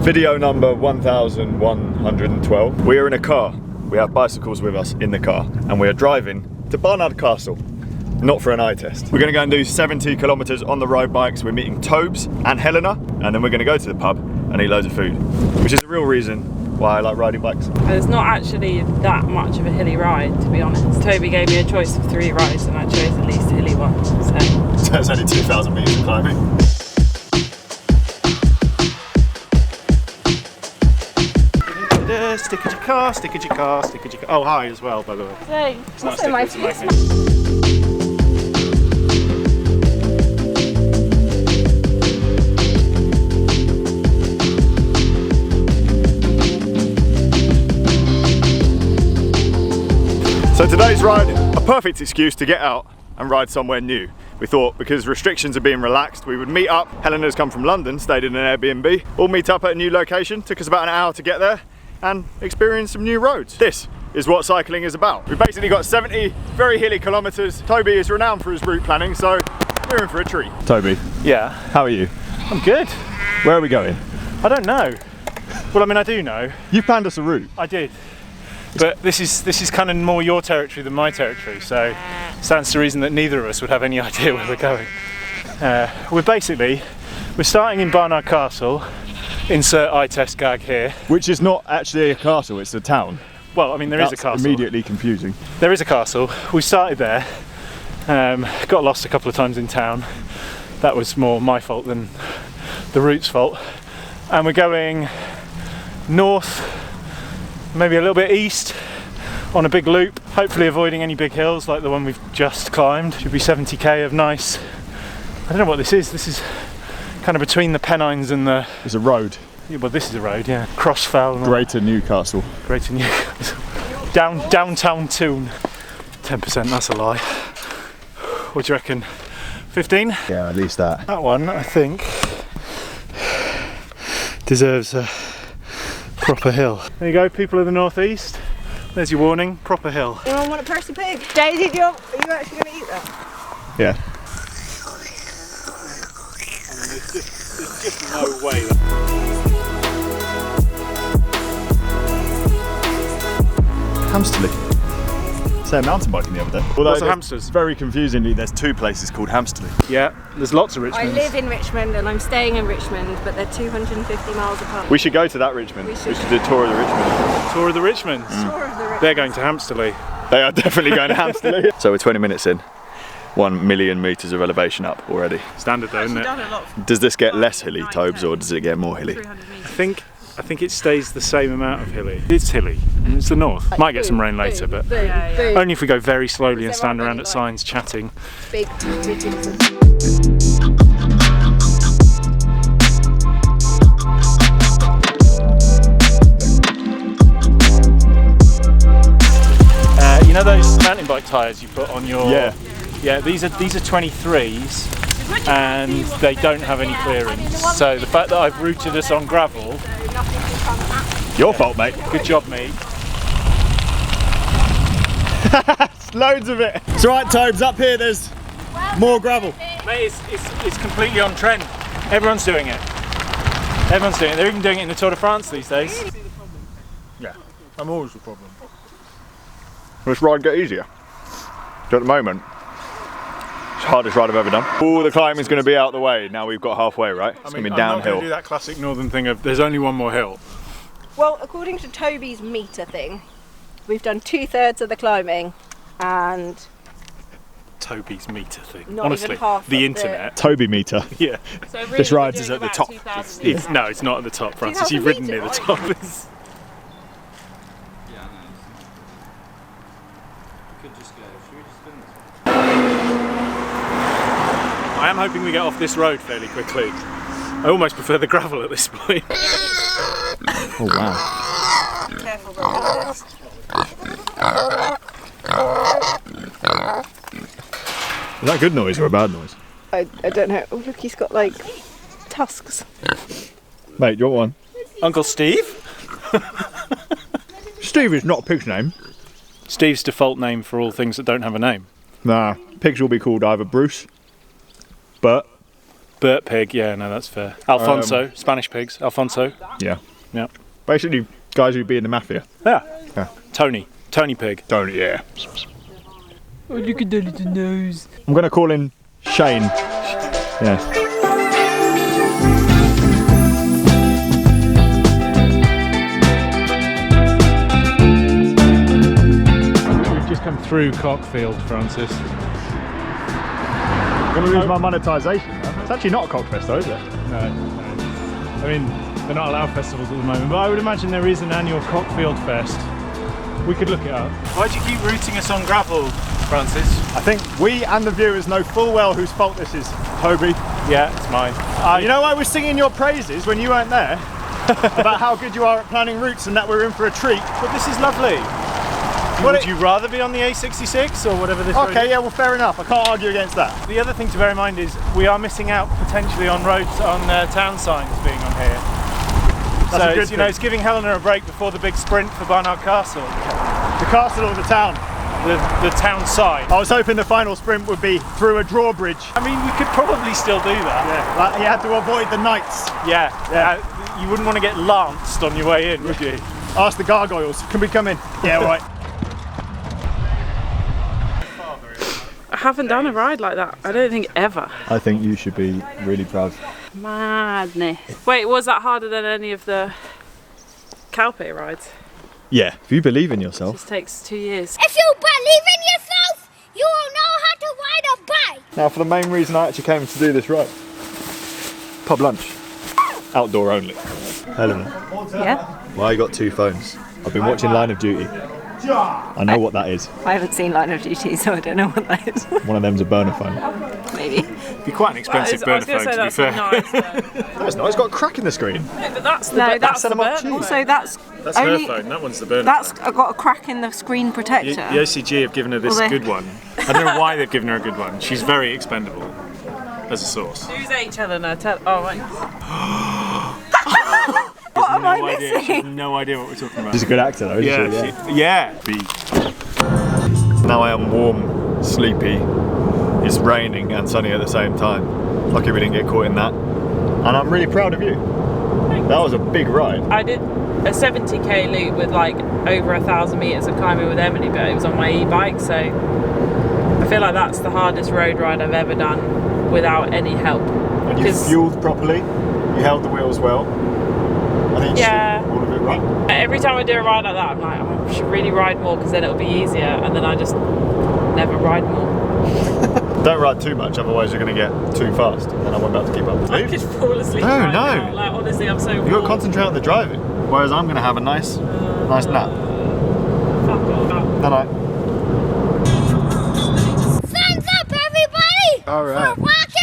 Video number 1112. We are in a car. We have bicycles with us in the car and we are driving to Barnard Castle, not for an eye test. We're gonna go and do 70 kilometers on the road bikes. We're meeting Tobes and Helena, and then we're gonna go to the pub and eat loads of food, which is the real reason why I like riding bikes. It's not actually that much of a hilly ride, to be honest. Toby gave me a choice of 3 rides and I chose the least hilly one, so it's only 2,000 meters of climbing. Stick at your car, stick at your car, stick at your car. Oh, hi as well, by the way. hey, It's not also my stickers, it's first magnets. So today's ride, a perfect excuse to get out and ride somewhere new. We thought because restrictions are being relaxed, we would meet up. Helena's come from London, stayed in an Airbnb. We'll meet up at a new location, took us about an hour to get there and experience some new roads. This is what cycling is about. We've basically got 70 very hilly kilometers. Toby is renowned for his route planning, so we're in for a treat. Toby. Yeah. How are you? I'm good. Where are we going? I don't know. Well, I mean, I do know. You planned us a route. I did. But this is kind of more your territory than my territory, so stands to reason that neither of us would have any idea where we're going. We're starting in Barnard Castle. Insert eye test gag here. Which is not actually a castle, it's a town. Well, I mean, there is a castle. Immediately confusing. There is a castle. We started there. Got lost a couple of times in town. That was more my fault than the route's fault. And we're going north, maybe a little bit east on a big loop, hopefully avoiding any big hills like the one we've just climbed. Should be 70k of nice, I don't know what this is. This is kind of between the Pennines and the... It's a road. Yeah, well, this is a road, yeah. Crossfell. And Greater Newcastle. Greater Newcastle. Downtown Toon. 10%, that's a lie. What do you reckon? 15? Yeah, at least that. That one, I think, deserves a proper hill. There you go, people of the northeast. There's your warning, proper hill. Anyone want a Percy pig? Daisy, are you actually going to eat that? Yeah. There's just no way. Hamsterley. Said mountain biking the other day. Although Lots of hamsters. Very confusingly, there's 2 places called Hamsterley. Yeah, there's lots of I Richmonds. live in Richmond and I'm staying in Richmond, but they're 250 miles apart. We should go to that Richmond. We We should. should do a tour of the Richmond. Tour of the Richmonds. Tour of the Richmond. They're going to Hamsterley. They are definitely going to Hamsterley. So we're 20 minutes in. 1 million meters of elevation up already. Standard though, isn't it? Done a lot. Does this get less hilly, Tobes, or does it get more hilly? 300 meters. I think it stays the same amount of hilly. It's hilly. It's the north. Might get some rain later, but Boom. only if we go very slowly and stand around at signs chatting. Big titties. You know those mountain bike tyres you put on your... Yeah. Yeah, these are 23s and they don't have any clearance. So the fact that I've routed us on gravel, Your fault, mate. good job mate. Loads of it. It's alright, Tobes, up here there's more gravel. Mate, it's completely on trend. Everyone's doing it. Everyone's doing it. They're even doing it in the Tour de France these days. Yeah, I'm always the problem. Will this ride get easier? So at the moment, it's the hardest ride I've ever done. All the climbing's going to be out the way. Now we've got halfway, right? It's going to be I'm not going downhill. to do that classic northern thing of there's only one more hill. Well, according to Toby's meter thing, we've done 2/3 of the climbing and Toby's meter thing. Not Honestly, even half the of internet. Toby meter. Yeah. So really This we're ride doing is at the about top. 2,000. No, it's not at the top, Francis. 2,000 You've ridden metres, near the right? top. I am hoping we get off this road fairly quickly. I almost prefer the gravel at this point. Oh wow. careful though. Is that a good noise or a bad noise? I don't know. Oh look, he's got like tusks. Mate, you want one? Uncle Steve? Steve is not a pig's name. Steve's default name for all things that don't have a name. Nah, pigs will be called either Bruce, Bert, Burt pig, yeah, no, that's fair. Alfonso, Spanish pigs, Alfonso. Yeah. Yeah. Basically, guys who'd be in the mafia. Yeah. Yeah. Tony pig. Tony, yeah. Oh, look at the little nose. I'm gonna call in Shane. Yeah. We've just come through Cockfield, Francis. I'm gonna lose my monetisation. It's actually not a cockfest though, is it? No. I mean, they're not allowed festivals at the moment, but I would imagine there is an annual Cockfield Fest. We could look it up. Why do you keep routing us on gravel, Francis? I think we and the viewers know full well whose fault this is, Toby. Yeah, it's mine. You know, I was singing your praises when you weren't there about how good you are at planning routes and that we're in for a treat. But this is lovely. Would you rather be on the A66 or whatever this road is? Okay, yeah, well, fair enough. I can't argue against that. The other thing to bear in mind is we are missing out potentially on roads, on town signs being on here. That's a good it's, you know, it's giving Helena a break before the big sprint for Barnard Castle. The castle or the town? The town side. I was hoping the final sprint would be through a drawbridge. I mean, we could probably still do that. Yeah, like you had to avoid the knights. Yeah. You wouldn't want to get lanced on your way in, would you? Ask the gargoyles, can we come in? Yeah, all right. I haven't done a ride like that. I don't think ever. I think you should be really proud. Madness. Wait, was that harder than any of the Calpe rides? Yeah, if you believe in yourself. This takes 2 years. If you believe in yourself, you will know how to ride a bike. Now, for the main reason I actually came to do this ride. Pub lunch. Outdoor only. Helena, Yeah? why you got 2 phones? I've been watching Line of Duty. I know what that is. I haven't seen Line of Duty, so I don't know what that is. One of them's a burner phone. Maybe. It'd be quite an expensive burner phone, to be fair. Nice, No, it's not. It's got a crack in the screen. but that's the No, that's set the them up burn. cheap. Also, that's That's only. her phone, that one's the burner That's phone. got a crack in the screen protector. The OCG have given her this Well, they- good one. I don't know why they've given her a good one. She's very expendable as a source. Who's H Helena? Oh, right. What am I She has missing? no idea what we're talking about. She's a good actor though, isn't she? Yeah. Now I am warm, sleepy, it's raining and sunny at the same time. Lucky we didn't get caught in that. And I'm really proud of you. That was a big ride. I did a 70k loop with like over 1,000 meters of climbing with Emily, but it was on my e-bike, so I feel like that's the hardest road ride I've ever done without any help. And you fueled properly, you held the wheels well. I think you Yeah. should all of it right. Every time I do a ride like that, I'm like, oh, I should really ride more because then it'll be easier, and then I just never ride more. Don't ride too much, otherwise you're going to get too fast and I'm about to keep up. I could fall asleep. No, right no. now. Like, honestly, I'm so You've got to bored. concentrate on the driving, whereas I'm going to have a nice nap. Fuck off. No, no. Thumbs up, everybody! All right. For walking